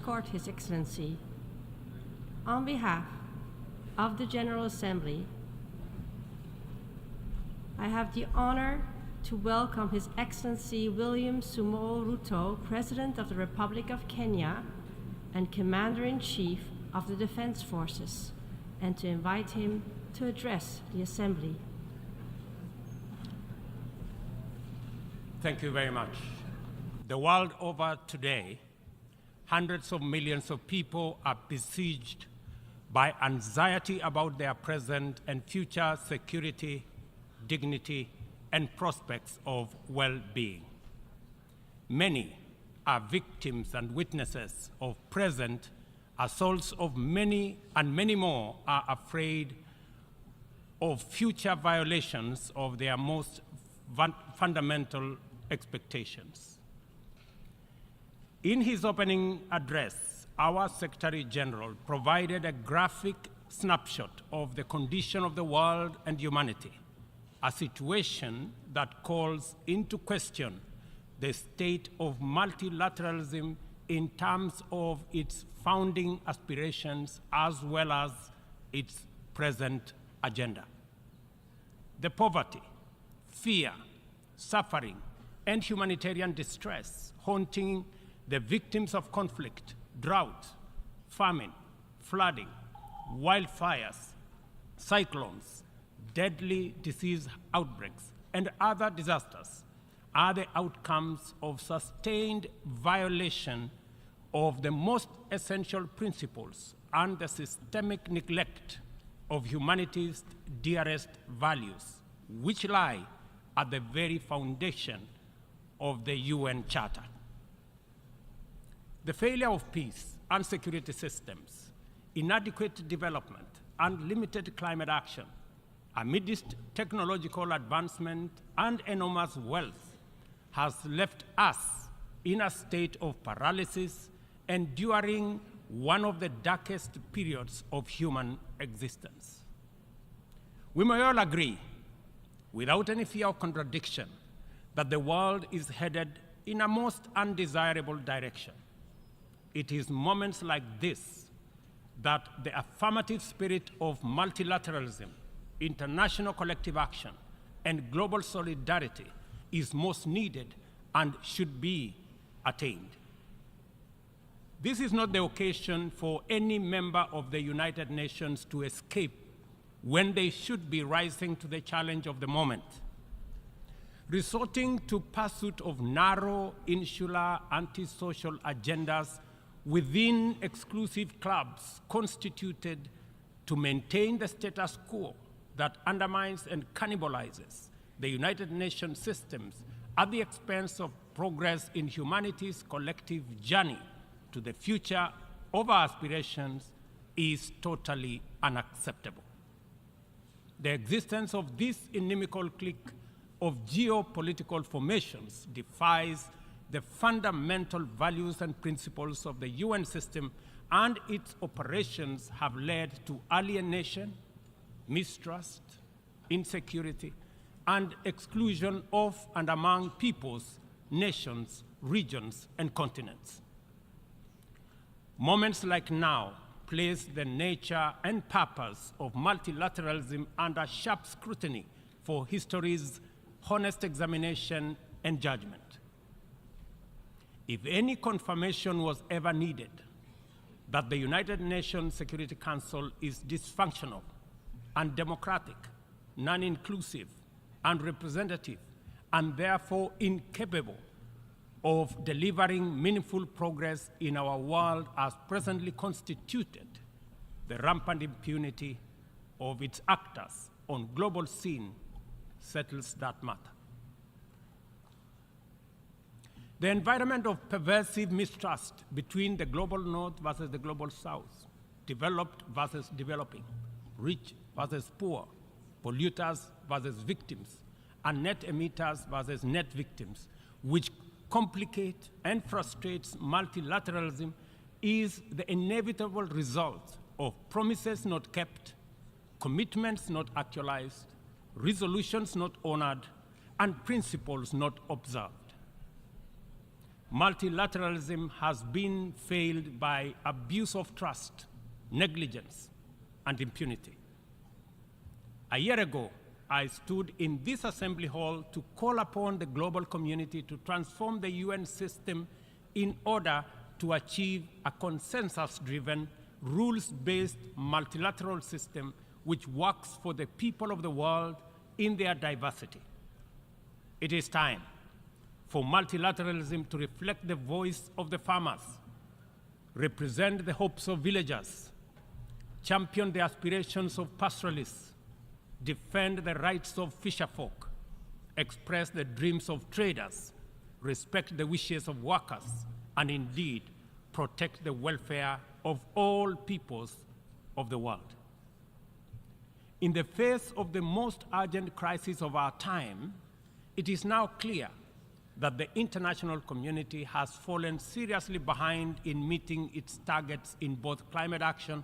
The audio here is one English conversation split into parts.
escort His Excellency. On behalf of the General Assembly, I have the honor to welcome His Excellency William Samoei Ruto, President of the Republic of Kenya and Commander-in-Chief of the Defense Forces, and to invite him to address the Assembly. Thank you very much. The world over today, hundreds of millions of people are besieged by anxiety about their present and future security, dignity, and prospects of well-being. Many are victims and witnesses of present assaults of many, and many more are afraid of future violations of their most fundamental expectations. In his opening address, our Secretary General provided a graphic snapshot of the condition of the world and humanity, a situation that calls into question the state of multilateralism in terms of its founding aspirations as well as its present agenda. The poverty, fear, suffering, and humanitarian distress haunting the victims of conflict, drought, famine, flooding, wildfires, cyclones, deadly disease outbreaks, and other disasters are the outcomes of sustained violation of the most essential principles and the systemic neglect of humanity's dearest values, which lie at the very foundation of the UN Charter. The failure of peace and security systems, inadequate development, and limited climate action amidst technological advancement and enormous wealth has left us in a state of paralysis, enduring one of the darkest periods of human existence. We may all agree, without any fear of contradiction, that the world is headed in a most undesirable direction. It is moments like this that the affirmative spirit of multilateralism, international collective action, and global solidarity is most needed and should be attained. This is not the occasion for any member of the United Nations to escape when they should be rising to the challenge of the moment. Resorting to pursuit of narrow, insular, antisocial agendas within exclusive clubs constituted to maintain the status quo that undermines and cannibalizes the United Nations systems at the expense of progress in humanity's collective journey to the future of our aspirations is totally unacceptable. The existence of this inimical clique of geopolitical formations defies the fundamental values and principles of the UN system, and its operations have led to alienation, mistrust, insecurity, and exclusion of and among peoples, nations, regions, and continents. Moments like now place the nature and purpose of multilateralism under sharp scrutiny for history's honest examination and judgment. If any confirmation was ever needed that the United Nations Security Council is dysfunctional, undemocratic, non-inclusive, unrepresentative, and therefore incapable of delivering meaningful progress in our world as presently constituted, the rampant impunity of its actors on global scene settles that matter. The environment of pervasive mistrust between the global north versus the global south, developed versus developing, rich versus poor, polluters versus victims, and net emitters versus net victims, which complicate and frustrates multilateralism, is the inevitable result of promises not kept, commitments not actualized, resolutions not honored, and principles not observed. multilateralism has been failed by abuse of trust, negligence, and impunity. A year ago, I stood in this assembly hall to call upon the global community to transform the UN system in order to achieve a consensus-driven, rules-based multilateral system which works for the people of the world in their diversity. It is time for multilateralism to reflect the voice of the farmers, represent the hopes of villagers, champion the aspirations of pastoralists, defend the rights of fisherfolk, express the dreams of traders, respect the wishes of workers, and indeed protect the welfare of all peoples of the world. In the face of the most urgent crisis of our time, it is now clear that the international community has fallen seriously behind in meeting its targets in both climate action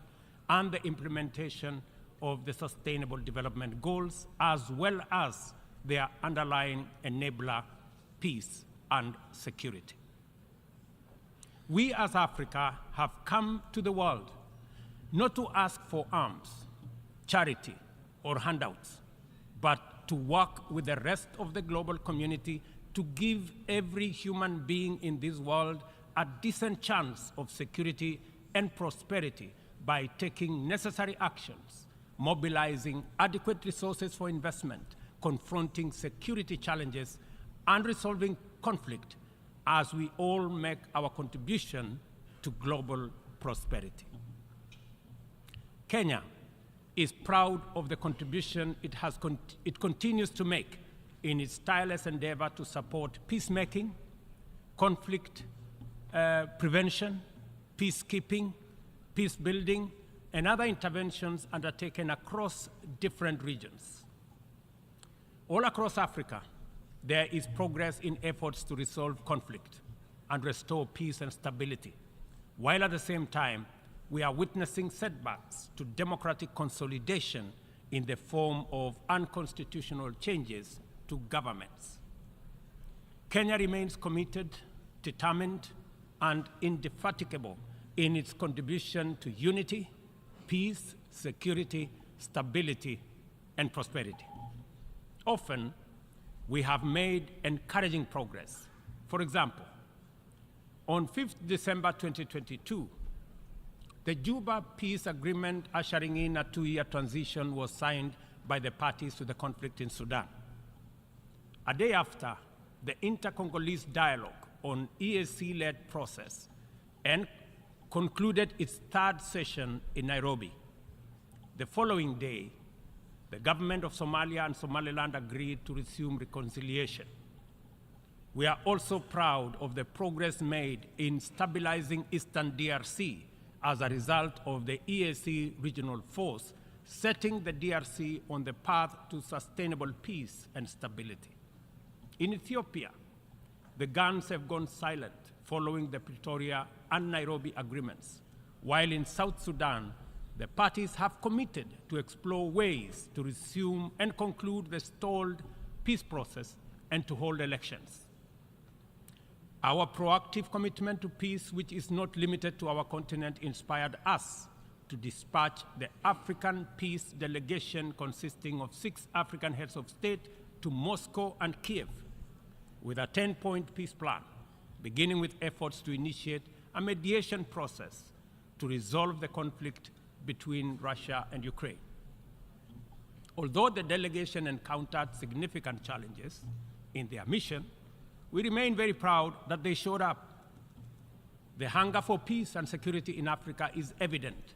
and the implementation of the Sustainable Development Goals, as well as their underlying enabler, peace and security. We as Africa have come to the world not to ask for arms, charity, or handouts, but to work with the rest of the global community to give every human being in this world a decent chance of security and prosperity by taking necessary actions, mobilizing adequate resources for investment, confronting security challenges, and resolving conflict as we all make our contribution to global prosperity. Kenya is proud of the contribution it continues to make in its tireless endeavor to support peacemaking, conflict prevention, peacekeeping, peace building, and other interventions undertaken across different regions. All across Africa, there is progress in efforts to resolve conflict and restore peace and stability, while at the same time, we are witnessing setbacks to democratic consolidation in the form of unconstitutional changes to governments. Kenya remains committed, determined, and indefatigable in its contribution to unity, peace, security, stability, and prosperity. Often, we have made encouraging progress. For example, on 5th December 2022, the Juba Peace Agreement ushering in a 2-year transition was signed by the parties to the conflict in Sudan. A day after, the Inter-Congolese Dialogue on EAC-led process and concluded its 3rd session in Nairobi. The following day, the government of Somalia and Somaliland agreed to resume reconciliation. We are also proud of the progress made in stabilizing Eastern DRC as a result of the EAC regional force, setting the DRC on the path to sustainable peace and stability. In Ethiopia, the guns have gone silent following the Pretoria and Nairobi agreements, while in South Sudan, the parties have committed to explore ways to resume and conclude the stalled peace process and to hold elections. Our proactive commitment to peace, which is not limited to our continent, inspired us to dispatch the African Peace Delegation consisting of 6 African heads of state to Moscow and Kiev with a 10-point peace plan, beginning with efforts to initiate a mediation process to resolve the conflict between Russia and Ukraine. Although the delegation encountered significant challenges in their mission, we remain very proud that they showed up. The hunger for peace and security in Africa is evident,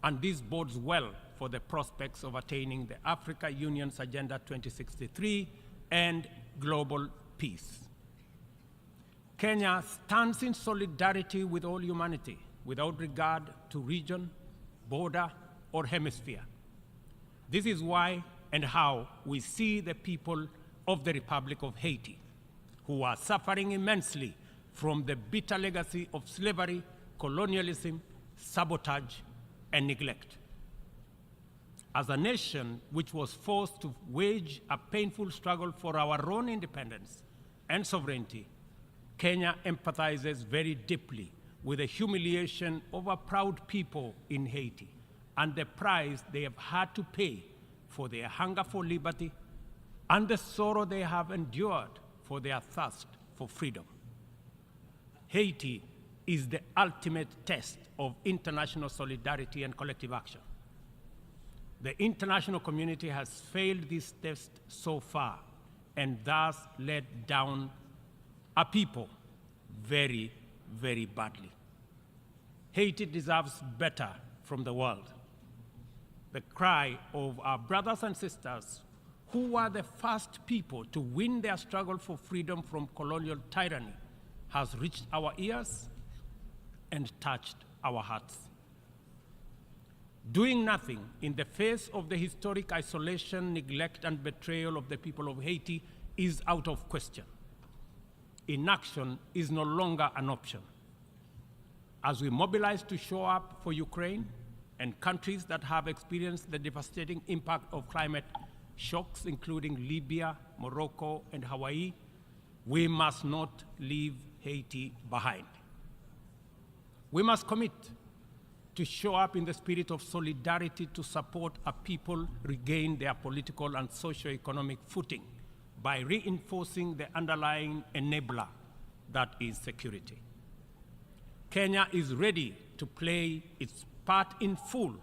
and this bodes well for the prospects of attaining the Africa Union's Agenda 2063 and global peace. Kenya stands in solidarity with all humanity without regard to region, border, or hemisphere. This is why and how we see the people of the Republic of Haiti, who are suffering immensely from the bitter legacy of slavery, colonialism, sabotage, and neglect. As a nation which was forced to wage a painful struggle for our own independence and sovereignty, Kenya empathizes very deeply with the humiliation of our proud people in Haiti and the price they have had to pay for their hunger for liberty and the sorrow they have endured for their thirst for freedom. Haiti is the ultimate test of international solidarity and collective action. The international community has failed this test so far and thus let down our people very, very badly. Haiti deserves better from the world. The cry of our brothers and sisters who were the first people to win their struggle for freedom from colonial tyranny has reached our ears and touched our hearts. Doing nothing in the face of the historic isolation, neglect, and betrayal of the people of Haiti is out of question. Inaction is no longer an option. As we mobilize to show up for Ukraine and countries that have experienced the devastating impact of climate shocks, including Libya, Morocco, and Hawaii, we must not leave Haiti behind. We must commit to show up in the spirit of solidarity to support our people regain their political and socio-economic footing by reinforcing the underlying enabler that is security. Kenya is ready to play its part in full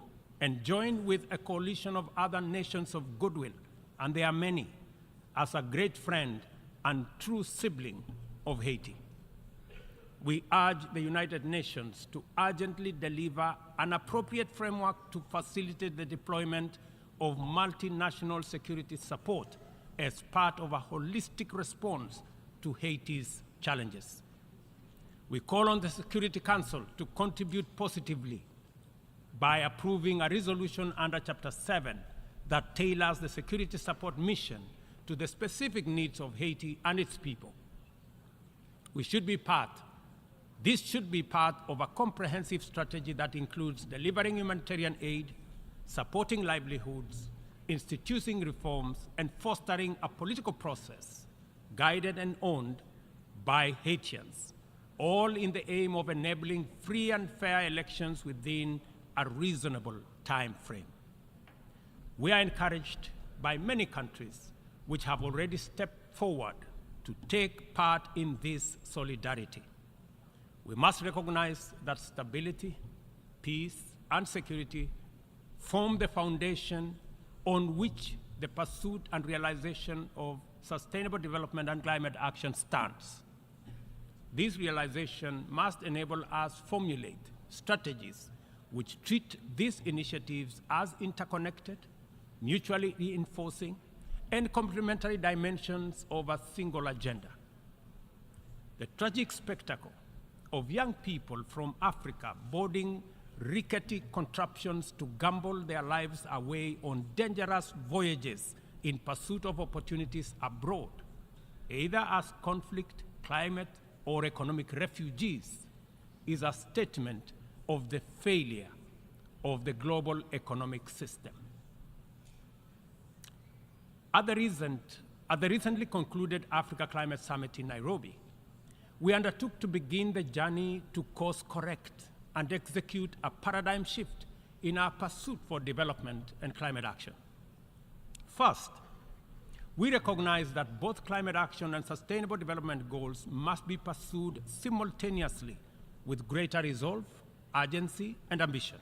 and join with a coalition of other nations of goodwill, and there are many, as a great friend and true sibling of Haiti. We urge the United Nations to urgently deliver an appropriate framework to facilitate the deployment of multinational security support as part of a holistic response to Haiti's challenges. We call on the Security Council to contribute positively by approving a resolution under Chapter 7 that tailors the security support mission to the specific needs of Haiti and its people. This should be part of a comprehensive strategy that includes delivering humanitarian aid, supporting livelihoods, instituting reforms, and fostering a political process guided and owned by Haitians, all in the aim of enabling free and fair elections within a reasonable time frame. We are encouraged by many countries which have already stepped forward to take part in this solidarity. We must recognize that stability, peace, and security form the foundation on which the pursuit and realization of sustainable development and climate action stands. This realization must enable us to formulate strategies which treat these initiatives as interconnected, mutually reinforcing, and complementary dimensions of a single agenda. The tragic spectacle of young people from Africa boarding rickety contraptions to gamble their lives away on dangerous voyages in pursuit of opportunities abroad, either as conflict, climate, or economic refugees, is a statement of the failure of the global economic system. At the recently concluded Africa Climate Summit in Nairobi, we undertook to begin the journey to course correct and execute a paradigm shift in our pursuit for development and climate action. First, we recognize that both climate action and sustainable development goals must be pursued simultaneously with greater resolve, urgency, and ambition.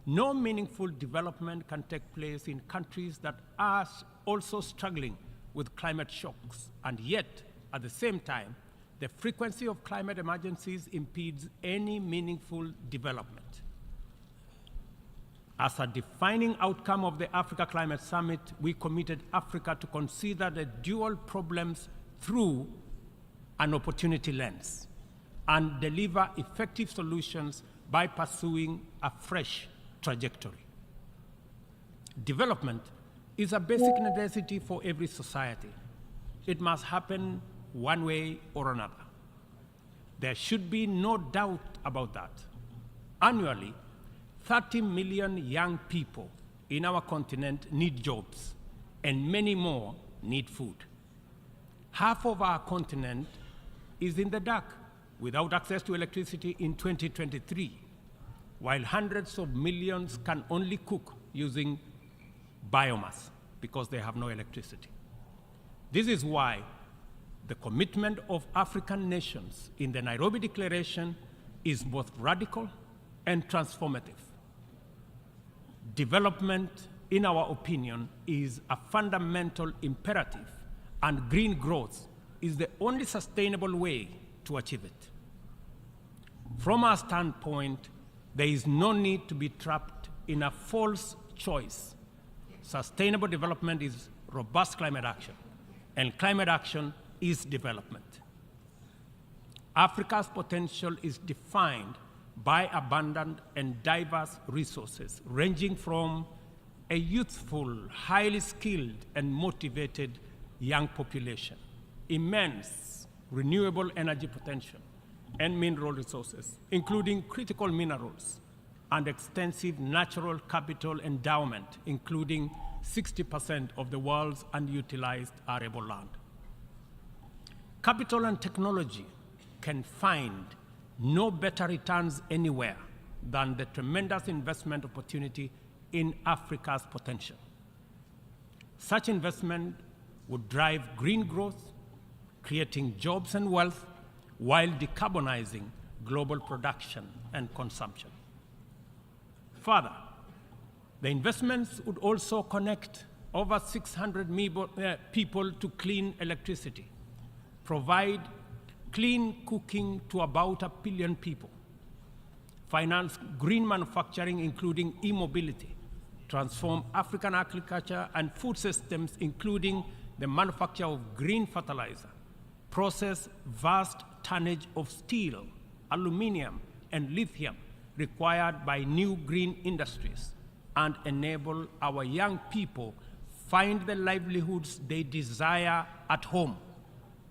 No meaningful development can take place in countries that are also struggling with climate shocks, and yet, at the same time, the frequency of climate emergencies impedes any meaningful development. As a defining outcome of the Africa Climate Summit, we committed Africa to consider the dual problems through an opportunity lens and deliver effective solutions by pursuing a fresh trajectory. Development is a basic necessity for every society. It must happen one way or another. There should be no doubt about that. Annually, 30 million young people in our continent need jobs, and many more need food. Half of our continent is in the dark without access to electricity in 2023, while hundreds of millions can only cook using biomass because they have no electricity. This is why the commitment of African nations in the Nairobi Declaration is both radical and transformative. Development, in our opinion, is a fundamental imperative, and green growth is the only sustainable way to achieve it. From our standpoint, there is no need to be trapped in a false choice. Sustainable development is robust climate action, and climate action is development. Africa's potential is defined by abundant and diverse resources, ranging from a youthful, highly skilled, and motivated young population, immense renewable energy potential, and mineral resources, including critical minerals, and extensive natural capital endowment, including 60% of the world's unutilized arable land. Capital and technology can find no better returns anywhere than the tremendous investment opportunity in Africa's potential. Such investment would drive green growth, creating jobs and wealth, while decarbonizing global production and consumption. Further, the investments would also connect over 600 people to clean electricity, provide clean cooking to about 1 billion people, finance green manufacturing, including e-mobility, transform African agriculture and food systems, including the manufacture of green fertilizer, process vast tonnage of steel, aluminum, and lithium required by new green industries, and enable our young people find the livelihoods they desire at home,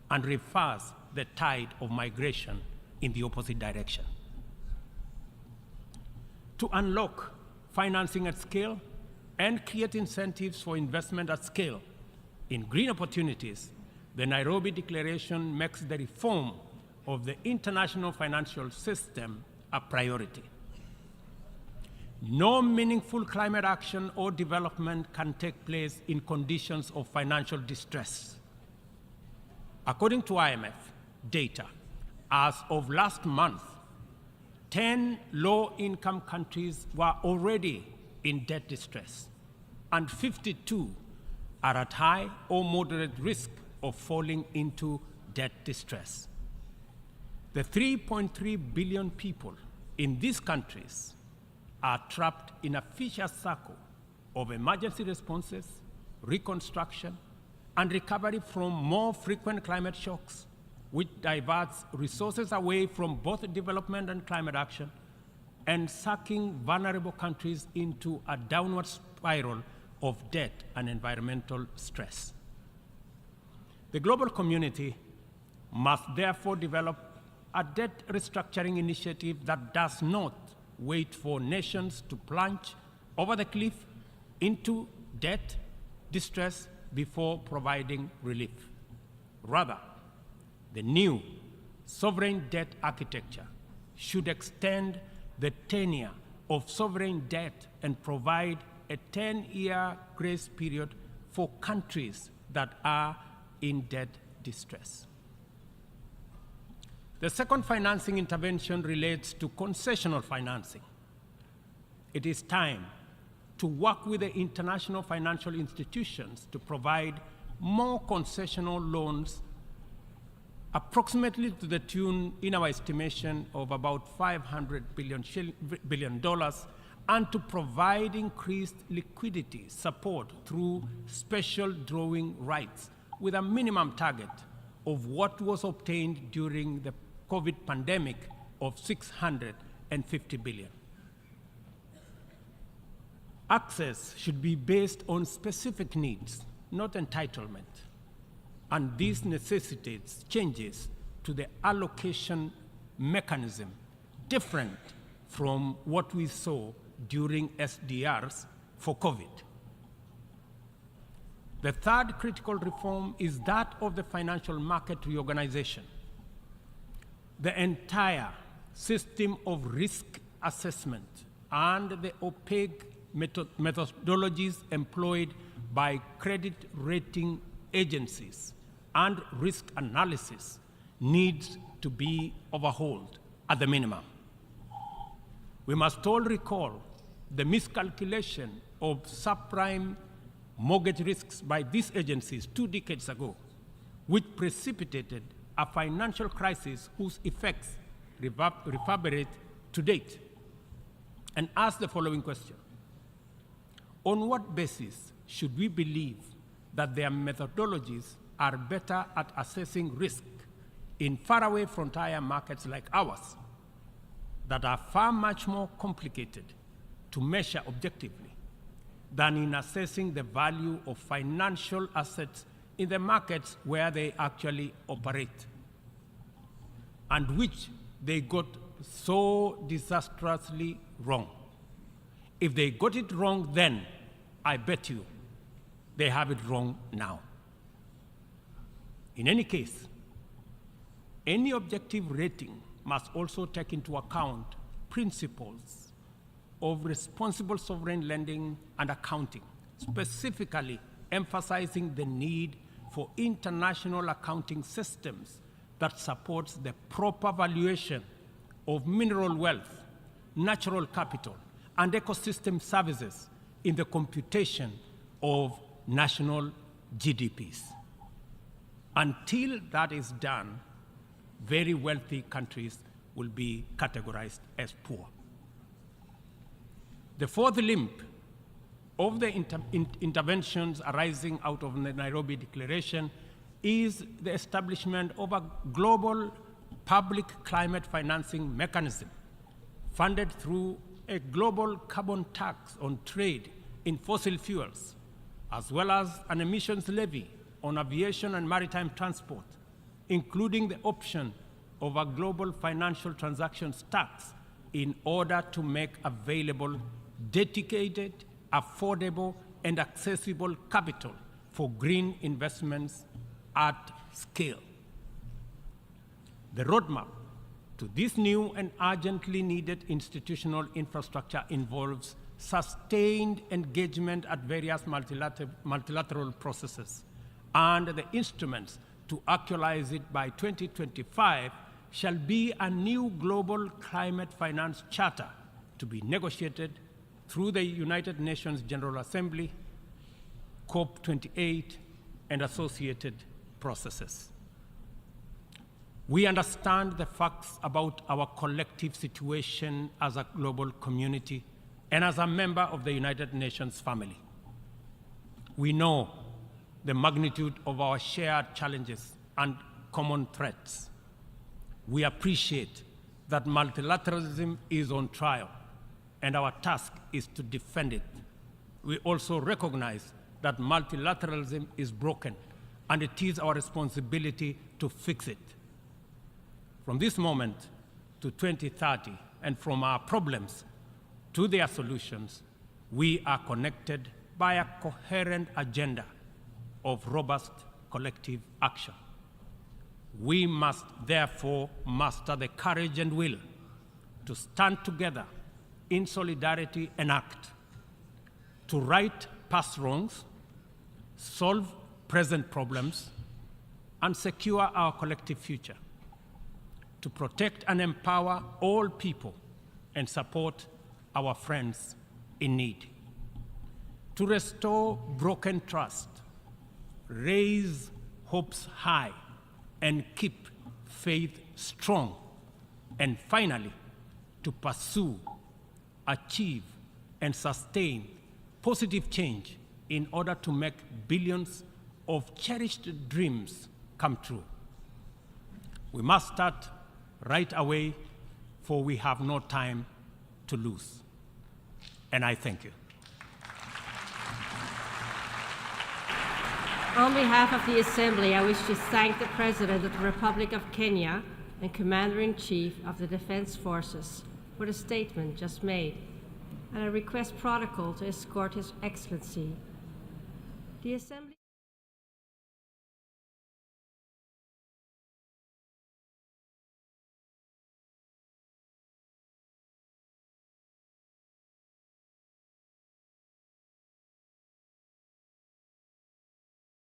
and reverse the tide of migration in the opposite direction. To unlock financing at scale and create incentives for investment at scale in green opportunities, the Nairobi Declaration makes the reform of the international financial system a priority. No meaningful climate action or development can take place in conditions of financial distress. According to IMF data, as of last month, 10 low-income countries were already in debt distress, and 52 are at high or moderate risk of falling into debt distress. The 3.3 billion people in these countries are trapped in a vicious circle of emergency responses, reconstruction, and recovery from more frequent climate shocks, which diverts resources away from both development and climate action, and sucking vulnerable countries into a downward spiral of debt and environmental stress. The global community must therefore develop a debt restructuring initiative that does not wait for nations to plunge over the cliff into debt distress before providing relief. Rather, the new sovereign debt architecture should extend the tenure of sovereign debt and provide a 10-year grace period for countries that are in debt distress. The second financing intervention relates to concessional financing. It is time to work with the international financial institutions to provide more concessional loans, approximately to the tune, in our estimation, of about $500 billion, and to provide increased liquidity support through special drawing rights with a minimum target of what was obtained during the COVID pandemic of $650 billion. Access should be based on specific needs, not entitlement, and this necessitates changes to the allocation mechanism different from what we saw during SDRs for COVID. The third critical reform is that of the financial market reorganization. the entire system of risk assessment and the opaque methodologies employed by credit rating agencies and risk analysis needs to be overhauled at the minimum. We must all recall the miscalculation of subprime mortgage risks by these agencies 2 decades ago, which precipitated a financial crisis whose effects reverberate to date, and ask the following question: on what basis should we believe that their methodologies are better at assessing risk in faraway frontier markets like ours that are far much more complicated to measure objectively than in assessing the value of financial assets in the markets where they actually operate, and which they got so disastrously wrong? If they got it wrong then, I bet you they have it wrong now. In any case, any objective rating must also take into account principles of responsible sovereign lending and accounting, specifically emphasizing the need for international accounting systems that supports the proper valuation of mineral wealth, natural capital, and ecosystem services in the computation of national GDPs. Until that is done, very wealthy countries will be categorized as poor. The fourth limb of the interventions arising out of the Nairobi Declaration is the establishment of a global public climate financing mechanism funded through a global carbon tax on trade in fossil fuels, as well as an emissions levy on aviation and maritime transport, including the option of a global financial transactions tax in order to make available dedicated, affordable, and accessible capital for green investments at scale. The roadmap to this new and urgently needed institutional infrastructure involves sustained engagement at various multilateral processes, and the instruments to actualize it by 2025 shall be a new global climate finance charter to be negotiated through the United Nations General Assembly, COP28, and associated processes. We understand the facts about our collective situation as a global community and as a member of the United Nations family. We know the magnitude of our shared challenges and common threats. We appreciate that multilateralism is on trial, and our task is to defend it. We also recognize that multilateralism is broken, and it is our responsibility to fix it. From this moment to 2030, and from our problems to their solutions, we are connected by a coherent agenda of robust collective action. We must therefore muster the courage and will to stand together in solidarity and act, to right past wrongs, solve present problems, and secure our collective future, to protect and empower all people and support our friends in need, to restore broken trust, raise hopes high, and keep faith strong, and finally, to pursue, achieve, and sustain positive change in order to make billions of cherished dreams come true. We must start right away, for we have no time to lose. And I thank you. On behalf of the Assembly, I wish to thank the President of the Republic of Kenya and Commander-in-Chief of the Defense Forces for the statement just made, and I request protocol to escort His Excellency. The Assembly